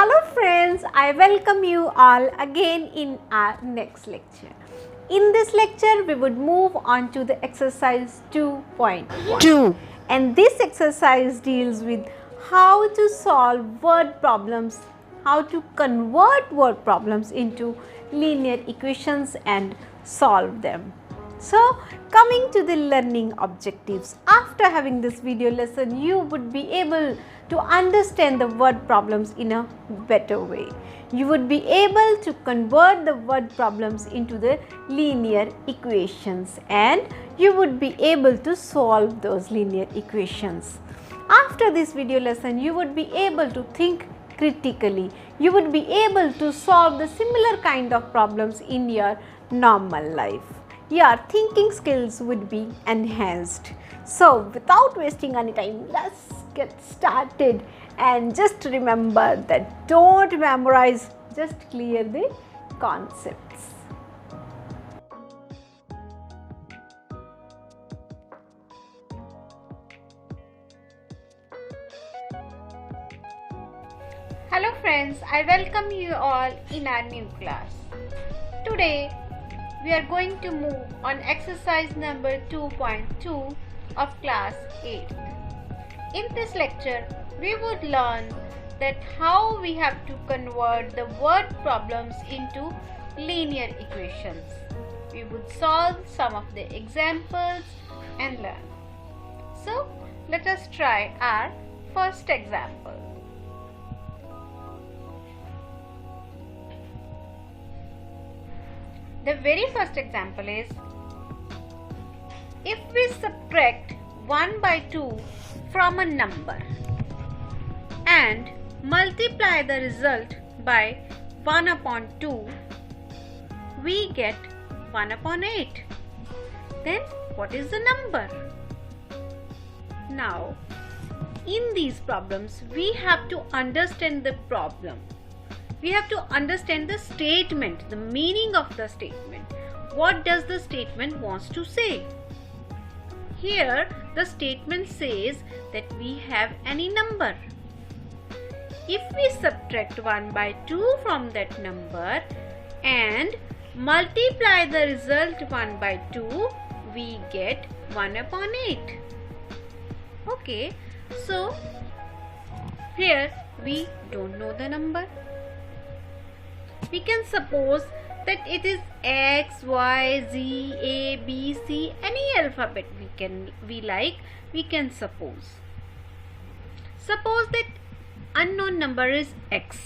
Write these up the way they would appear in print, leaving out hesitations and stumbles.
Hello friends, I welcome you all again in our next lecture. In this lecture, we would move on to the exercise 2.2, and this exercise deals with how to solve word problems, how to convert word problems into linear equations and solve them. So, coming to the learning objectives, after having this video lesson, you would be able to understand the word problems in a better way. You would be able to convert the word problems into the linear equations, and you would be able to solve those linear equations. After this video lesson, you would be able to think critically. You would be able to solve the similar kind of problems in your normal life. Your thinking skills would be enhanced. So, without wasting any time, let's get started, and just remember that don't memorize, just clear the concepts. Hello friends, I welcome you all in our new class. Today we are going to move on exercise number 2.2 of class 8th. In this lecture, we would learn that how we have to convert the word problems into linear equations. We would solve some of the examples and learn. So, let us try our first example. The very first example is, if we subtract 1 by 2 from a number and multiply the result by 1 upon 2, we get 1 upon 8. Then what is the number? Now, in these problems, we have to understand the problem. We have to understand the statement, the meaning of the statement. What does the statement wants to say? Here, the statement says that we have any number. If we subtract 1 by 2 from that number and multiply the result 1 by 2, we get 1 upon 8. Okay, so here we don't know the number. We can suppose that it is X, Y, Z, A, B, C, any alphabet we can suppose. Suppose that unknown number is X.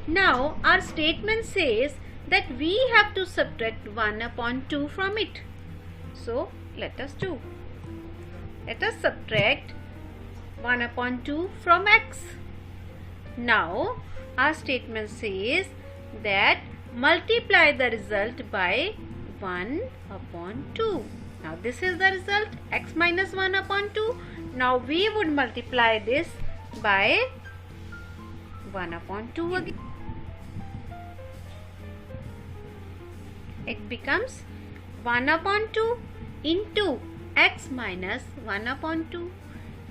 Now our statement says that we have to subtract 1 upon 2 from it. So let us do. Let us subtract 1 upon 2 from X. Now our statement says that multiply the result by 1 upon 2. Now this is the result, X minus 1 upon 2. Now we would multiply this by 1 upon 2 again. It becomes 1 upon 2 into X minus 1 upon 2.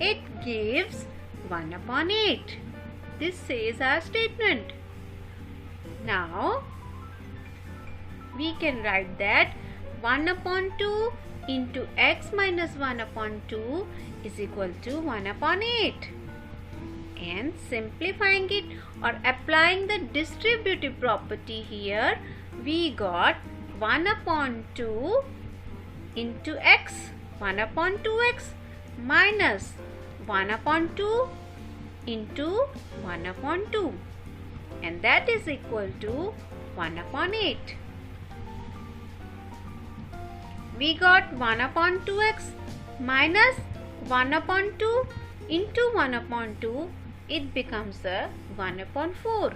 It gives 1 upon 8. This says our statement. Now, we can write that 1 upon 2 into X minus 1 upon 2 is equal to 1 upon 8. And simplifying it or applying the distributive property here, we got 1 upon 2 into X, 1 upon 2X minus 1 upon 2 into 1 upon 2, and that is equal to 1 upon 8. We got 1 upon 2x minus 1 upon 2 into 1 upon 2. It becomes 1 upon 4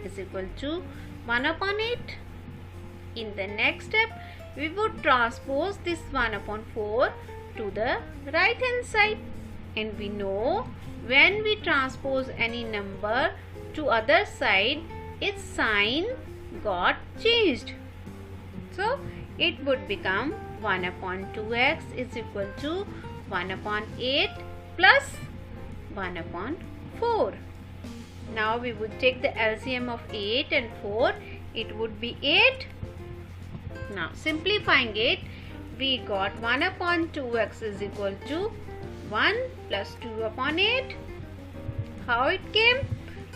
is equal to 1 upon 8. In the next step, we would transpose this 1 upon 4 to the right hand side, and we know when we transpose any number to other side, its sign got changed. So, it would become 1 upon 2x is equal to 1 upon 8 plus 1 upon 4. Now we would take the LCM of 8 and 4. It would be 8. Now simplifying it, we got 1 upon 2x is equal to 1 plus 2 upon 8. How it came?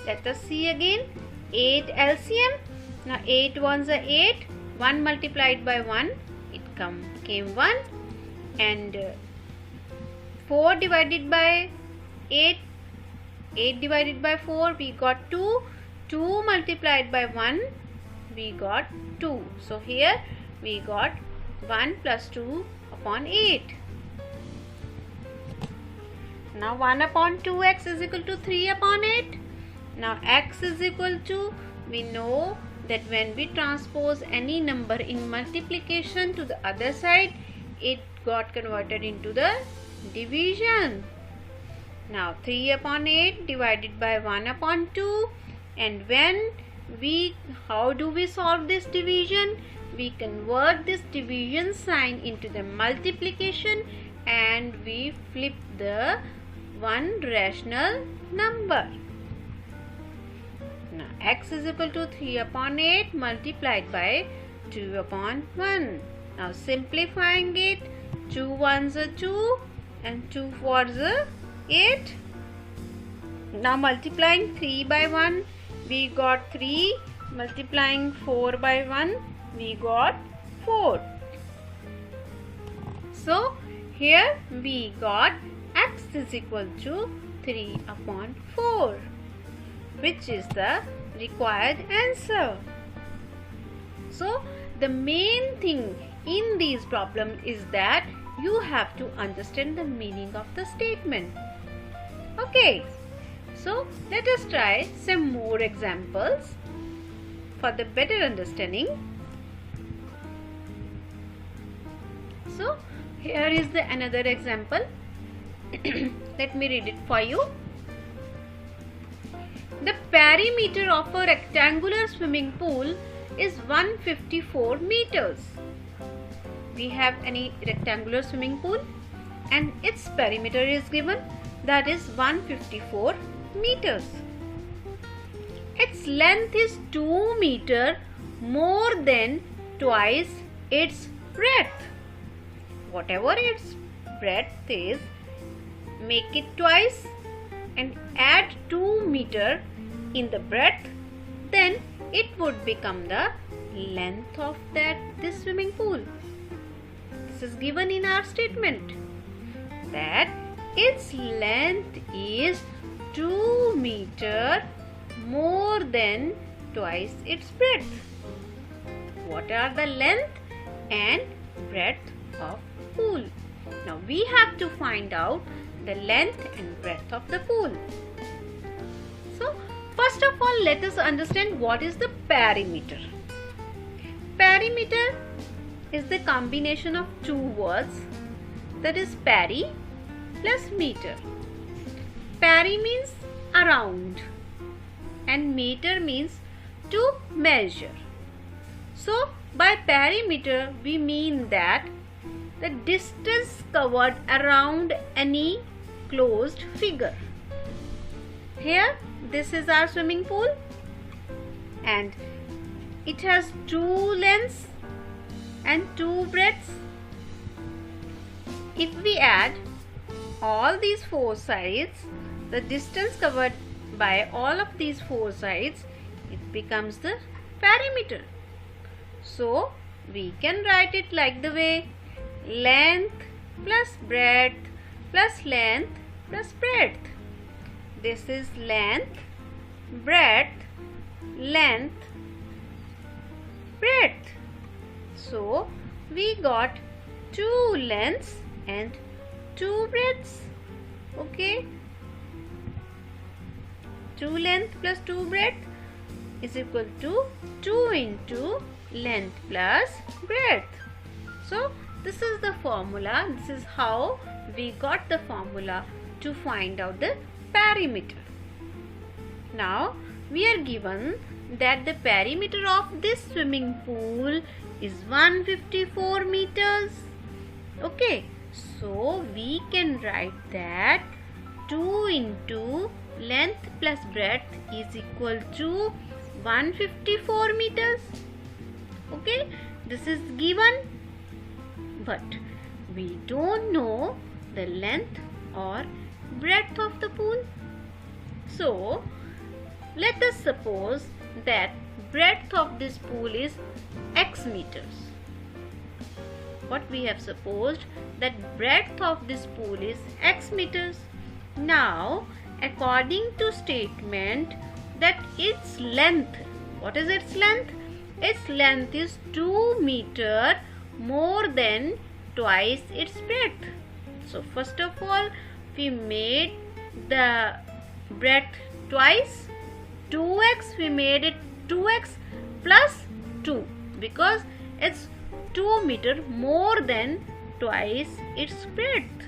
Let us see again. 8 LCM. Now 8 ones are 8. 1 multiplied by 1, it came 1. And 4 divided by 8. 8 divided by 4, we got 2. 2 multiplied by 1, we got 2. So here we got 1 plus 2 upon 8. Now 1 upon 2x is equal to 3 upon 8. Now x is equal to, we know that when we transpose any number in multiplication to the other side, it got converted into the division. Now 3 upon 8 divided by 1 upon 2, and how do we solve this division? We convert this division sign into the multiplication and we flip the one rational number. Now x is equal to 3 upon 8 multiplied by 2 upon 1. Now simplifying it, 2 ones are 2 and 2 fours are 8. Now multiplying 3 by 1, we got 3. Multiplying 4 by 1, we got 4. So here we got x is equal to 3 upon 4, which is the required answer. So the main thing in these problems is that you have to understand the meaning of the statement. Okay, so let us try some more examples for the better understanding. So here is another example. Let me read it for you. The perimeter of a rectangular swimming pool is 154 meters. We have any rectangular swimming pool and its perimeter is given, that is 154 meters. Its length is 2 meters, more than twice its breadth. Whatever its breadth is, make it twice and add 2 meters in the breadth, then it would become the length of this swimming pool. This is given in our statement that its length is 2 meters, more than twice its breadth. What are the length and breadth of pool? Now we have to find out the length and breadth of the pool. So first of all, let us understand what is the perimeter. Perimeter is the combination of two words, that is peri plus meter. Peri means around and meter means to measure. So by perimeter we mean that the distance covered around any closed figure. Here this is our swimming pool and it has 2 lengths and 2 breadths. If we add all these 4 sides, the distance covered by all of these 4 sides, it becomes the perimeter. So we can write it like the way length plus breadth plus length plus breadth. This is length, breadth, length, breadth. So we got 2 lengths and 2 breadths. Okay, 2 length plus 2 breadth is equal to 2 into length plus breadth. So this is the formula. This is how we got the formula to find out the perimeter. Now we are given that the perimeter of this swimming pool is 154 meters. Okay, so we can write that 2 into length plus breadth is equal to 154 meters. Okay, this is given, but we don't know the length or breadth of the pool. So let us suppose that breadth of this pool is x meters. What we have supposed that breadth of this pool is x meters. Now, according to statement that its length, what is its length? Its length is 2 meter more than twice its breadth. So first of all, we made the breadth twice, 2x, we made it 2x plus 2 because it's 2 meter more than twice its breadth.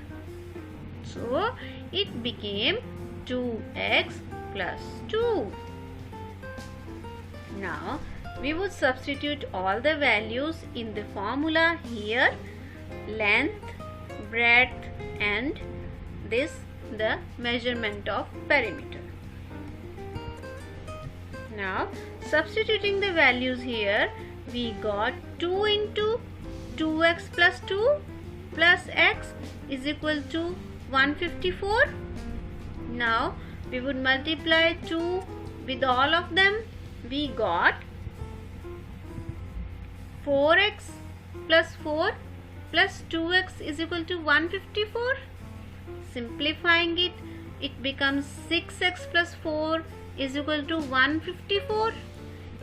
So it became 2x plus 2. Now we would substitute all the values in the formula here, length, breadth and this the measurement of perimeter. Now substituting the values here, we got 2 into 2x plus 2 plus x is equal to 154. Now we would multiply 2 with all of them. We got 4x plus 4 plus 2x is equal to 154. Simplifying it, it becomes 6x plus 4 is equal to 154,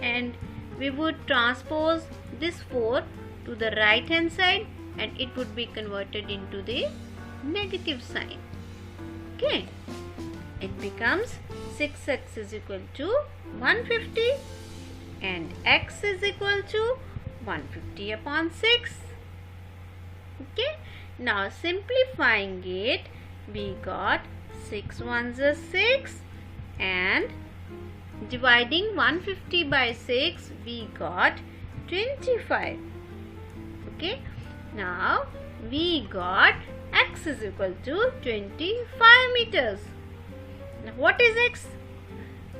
and we would transpose this 4 to the right hand side and it would be converted into the negative sign. Okay, it becomes 6x is equal to 150 and x is equal to 150 upon 6. Okay, now simplifying it, we got 6 ones are 6 and dividing 150 by 6, we got 25. Okay, now we got x is equal to 25 meters. Now what is x?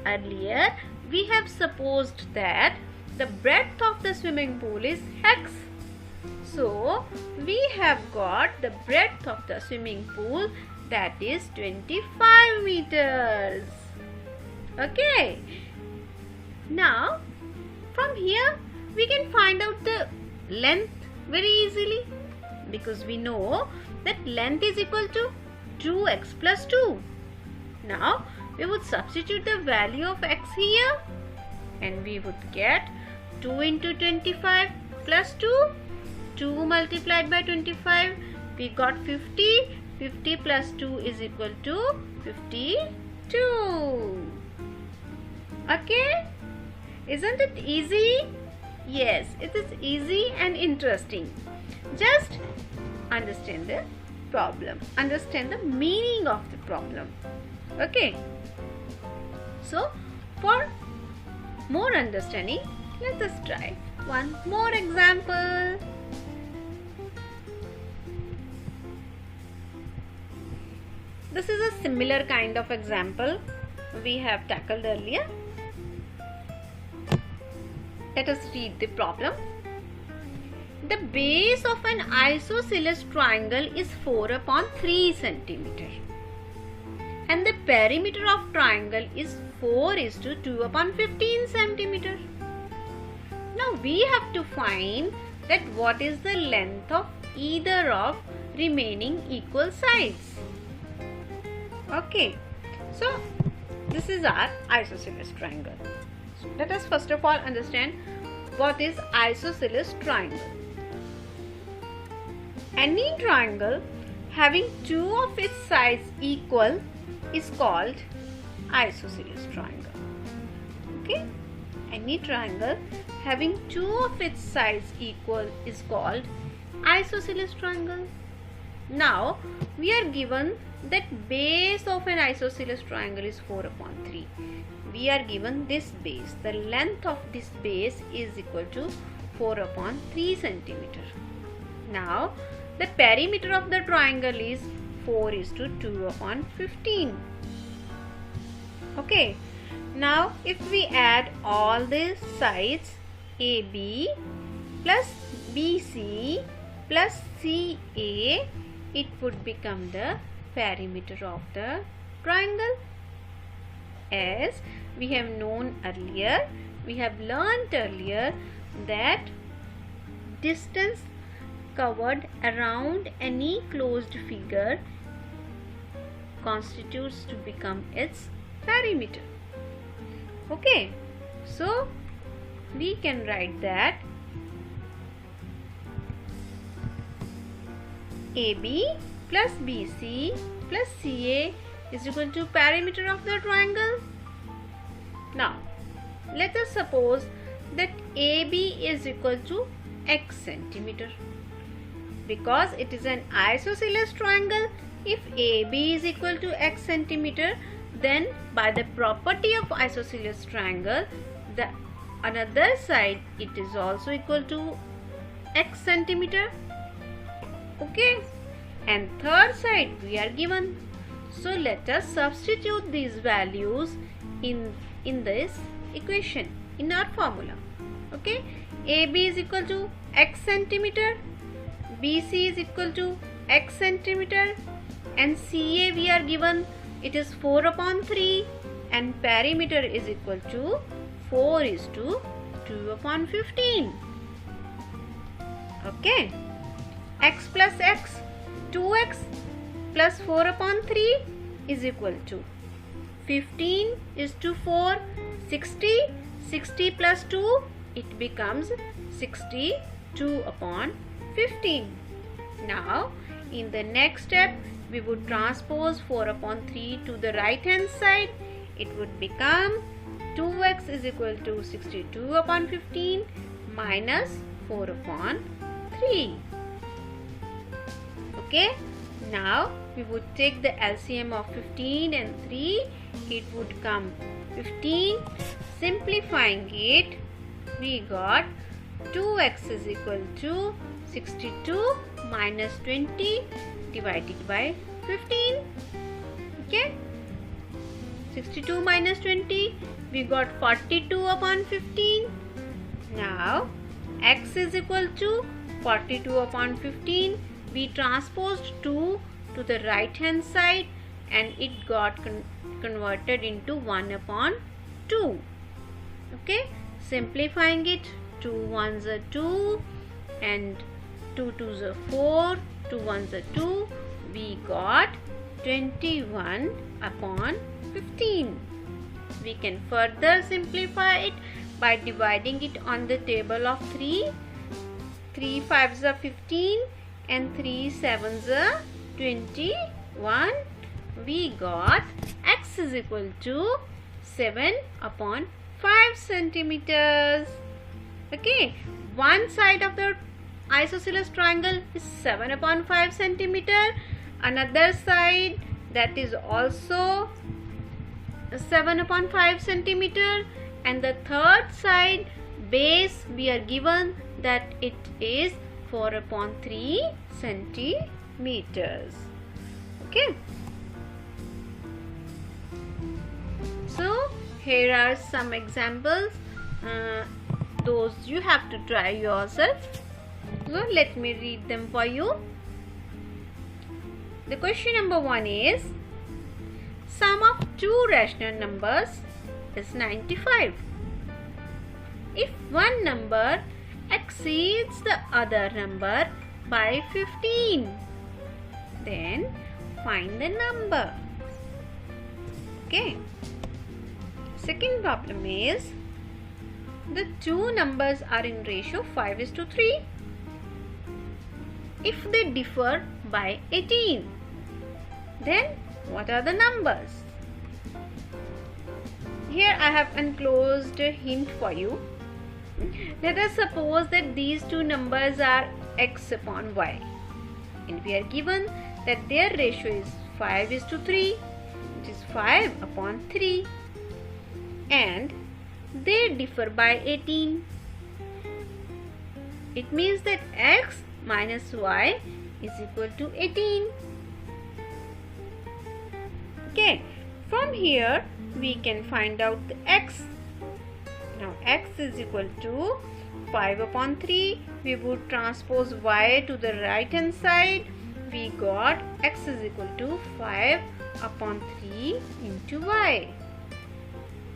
Earlier we have supposed that the breadth of the swimming pool is x. So we have got the breadth of the swimming pool, that is 25 meters. Okay, now from here we can find out the length very easily because we know that length is equal to 2x plus 2. Now we would substitute the value of x here and we would get 2 into 25 plus 2. 2 multiplied by 25, we got 50. 50 plus 2 is equal to 52. Okay, isn't it easy? Yes, it is easy and interesting. Just understand the problem, understand the meaning of the problem. Okay, so for more understanding, let us try one more example. This is a similar kind of example we have tackled earlier. Let us read the problem. The base of an isosceles triangle is 4 upon 3 centimeter and the perimeter of triangle is 4 is to 2 upon 15 centimeter. Now we have to find that what is the length of either of remaining equal sides. Okay, so this is our isosceles triangle. So let us first of all understand what is isosceles triangle. Any triangle having two of its sides equal is called isosceles triangle. Okay, any triangle having two of its sides equal is called isosceles triangle. Now we are given that base of an isosceles triangle is 4 upon 3. We are given this base. The length of this base is equal to 4 upon 3 centimeter. Now the perimeter of the triangle is 4 is to 2 upon 15. Okay, now if we add all these sides, AB plus BC plus CA, it would become the perimeter of the triangle. As we have known earlier, we have learnt earlier that distance covered around any closed figure constitutes to become its perimeter. Okay, so we can write that AB plus BC plus CA is equal to perimeter of the triangle. Now, let us suppose that AB is equal to x centimeter. Because it is an isosceles triangle, if AB is equal to x centimeter, then by the property of isosceles triangle, the another side it is also equal to x centimeter. Okay, and third side we are given. So let us substitute these values in this equation, in our formula. Okay, AB is equal to x centimeter, BC is equal to x centimeter, and CA we are given it is 4/3, and perimeter is equal to 4:2/15. Okay, x plus x, 2x plus 4/3 is equal to 15:4, 60, 60 plus 2, it becomes 62/15. Now, in the next step, we would transpose 4/3 to the right hand side. It would become 2x is equal to 62/15 minus 4/3. Okay, now we would take the LCM of 15 and 3. It would come 15. Simplifying it, we got 2x is equal to 62 minus 20 divided by 15. Okay, 62 minus 20, we got 42/15. Now x is equal to 42/15. We transposed 2 to the right hand side and it got converted into 1/2. Okay, simplifying it, 2 1s are 2 and 2 2s are 4, 2 1s are 2. We got 21/15. We can further simplify it by dividing it on the table of 3. 3 5s are 15 and 3 7s are 21. We got x is equal to 7/5 centimeters. Okay, one side of the isosceles triangle is 7/5 centimeter. Another side that is also 7/5 centimeter, and the third side base we are given that it is 4/3 centimeters. Okay, so here are some examples. Those you have to try yourself. So let me read them for you. The question number 1 is, sum of two rational numbers is 95. If one number exceeds the other number by 15, then find the number. Okay. Second problem is, the two numbers are in ratio 5:3. If they differ by 18, then what are the numbers? Here I have enclosed a hint for you. Let us suppose that these two numbers are x/y, and we are given that their ratio is 5:3, which is 5/3, and they differ by 18. It means that x minus y is equal to 18. Okay, from From here we can find out the x. Now x is equal to 5 upon 3. We would transpose y to the right hand side. We got x is equal to 5 upon 3 into y.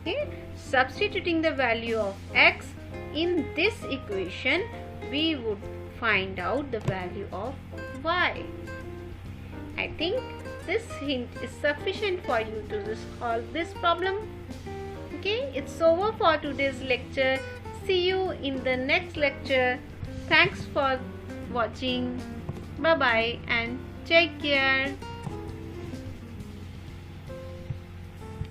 Okay. Substituting the value of x in this equation, we would find out the value of y. I think this hint is sufficient for you to solve this problem. Okay, it's over for today's lecture. See you in the next lecture. Thanks for watching. Bye bye and take care.